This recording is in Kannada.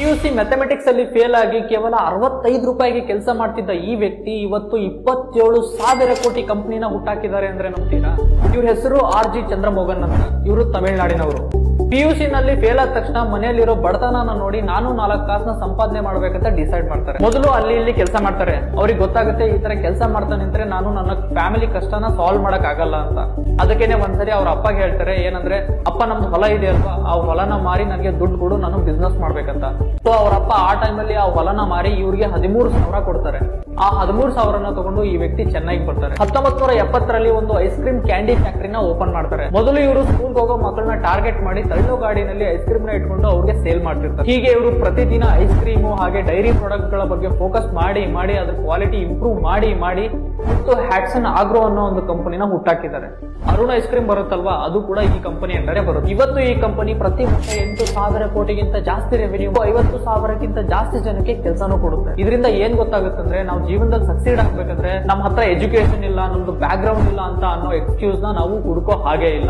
PUC ಮ್ಯಾಥಮೆಟಿಕ್ಸ್ ಅಲ್ಲಿ ಫೇಲ್ ಆಗಿ ಕೇವಲ 65 ರೂಪಾಯಿಗೆ ಕೆಲಸ ಮಾಡ್ತಿದ್ದ ಈ ವ್ಯಕ್ತಿ ಇವತ್ತು 27,000 ಕೋಟಿ ಕಂಪನಿನ ಹುಟ್ಟಾಕಿದ್ದಾರೆ ಅಂದ್ರೆ ನಂಬ್ತೀರಾ? ಇವ್ರ ಹೆಸರು RG ಚಂದ್ರಮೋಹನ್ ಅಂತ. ಇವರು ತಮಿಳುನಾಡಿನವರು. PUC ನಲ್ಲಿ ಫೇಲ್ ಆದ ತಕ್ಷಣ ಮನೆಯಲ್ಲಿರೋ ಬಡತನ ನೋಡಿ ನಾನು 4 ಕಾಸನ್ನ ಸಂಪಾದನೆ ಮಾಡ್ಬೇಕಂತ ಡಿಸೈಡ್ ಮಾಡ್ತಾರೆ. ಮೊದಲು ಅಲ್ಲಿ ಇಲ್ಲಿ ಕೆಲಸ ಮಾಡ್ತಾರೆ. ಅವ್ರಿಗೆ ಗೊತ್ತಾಗುತ್ತೆ ಈ ತರ ಕೆಲಸ ಮಾಡ್ತಾ ನಿಂತ್ರೆ ನಾನು ನನ್ನ ಫ್ಯಾಮಿಲಿ ಕಷ್ಟನ ಸಾಲ್ವ್ ಮಾಡಕ್ ಆಗಲ್ಲ ಅಂತ. ಅದಕ್ಕೇನೆ ಒಂದ್ಸರಿ ಅವ್ರ ಅಪ್ಪಗೆ ಹೇಳ್ತಾರೆ, ಏನಂದ್ರೆ ಅಪ್ಪ ನಮ್ದು ಹೊಲ ಇದೆ ಅಲ್ವಾ, ಆ ಹೊಲನ ಮಾರಿ ನನಗೆ ದುಡ್ಡು ಕೊಡು, ನಾನು ಬಿಸ್ನೆಸ್ ಮಾಡ್ಬೇಕಂತ. ಸೊ ಅವರಪ್ಪ ಆ ಟೈಮಲ್ಲಿ ಆ ಹೊಲನ ಮಾರಿ ಇವ್ರಿಗೆ 13,000 ಕೊಡ್ತಾರೆ. ಆ 13,000ನ ತಗೊಂಡು ಈ ವ್ಯಕ್ತಿ ಚೆನ್ನೈಗೆ ಬರ್ತಾರೆ. 1970ರಲ್ಲಿ ಒಂದು ಐಸ್ ಕ್ರೀಮ್ ಕ್ಯಾಂಡಿ ಫ್ಯಾಕ್ಟರಿನ ಓಪನ್ ಮಾಡ್ತಾರೆ. ಮೊದಲು ಇವರು ಸ್ಕೂಲ್ಗೆ ಹೋಗೋ ಮಕ್ಕಳನ್ನ ಟಾರ್ಗೆಟ್ ಮಾಡಿ ತಳ್ಳೋ ಗಾಡಿನಲ್ಲಿ ಐಸ್ ಕ್ರೀಮ್ ನ ಇಟ್ಕೊಂಡು ಅವ್ರಿಗೆ ಸೇಲ್ ಮಾಡ್ತಿರ್ತಾರೆ. ಹೀಗೆ ಇವರು ಪ್ರತಿದಿನ ಐಸ್ ಕ್ರೀಮು ಹಾಗೆ ಡೈರಿ ಪ್ರಾಡಕ್ಟ್ ಗಳ ಬಗ್ಗೆ ಫೋಕಸ್ ಮಾಡಿ ಅದ್ರ ಕ್ವಾಲಿಟಿ ಇಂಪ್ರೂವ್ ಮಾಡಿ ಮತ್ತು ಹ್ಯಾಟ್ಸನ್ ಆಗ್ರೋ ಅನ್ನೋ ಒಂದು ಕಂಪನಿನ ಹುಟ್ಟಾಕಿದ್ದಾರೆ. ಅರುಣ್ ಐಸ್ ಕ್ರೀಮ್ ಬರುತ್ತಲ್ವಾ, ಅದು ಕೂಡ ಈ ಕಂಪನಿ ಅಂಡರೇ ಬರುತ್ತೆ. ಇವತ್ತು ಈ ಕಂಪನಿ ಪ್ರತಿ ವರ್ಷ 8,000 ಕೋಟಿಗಿಂತ ಜಾಸ್ತಿ ರೆವೆನ್ಯೂ, 50,000ಕ್ಕಿಂತ ಜಾಸ್ತಿ ಜನಕ್ಕೆ ಕೆಲಸನೂ ಕೊಡುತ್ತೆ. ಇದರಿಂದ ಏನ್ ಗೊತ್ತಾಗುತ್ತಂದ್ರೆ, ನಾವು ಜೀವನದಲ್ಲಿ ಸಕ್ಸೀಡ್ ಆಗ್ಬೇಕಂದ್ರೆ ನಮ್ಮ ಹತ್ರ ಎಜುಕೇಶನ್ ಇಲ್ಲ, ನಮ್ದು ಬ್ಯಾಕ್ ಗ್ರೌಂಡ್ ಇಲ್ಲ ಅಂತ ಅನ್ನೋ ಎಕ್ಸ್ಕ್ಯೂಸ್ ನ ನಾವು ಹುಡುಕೋ ಹಾಗೆ ಇಲ್ಲ.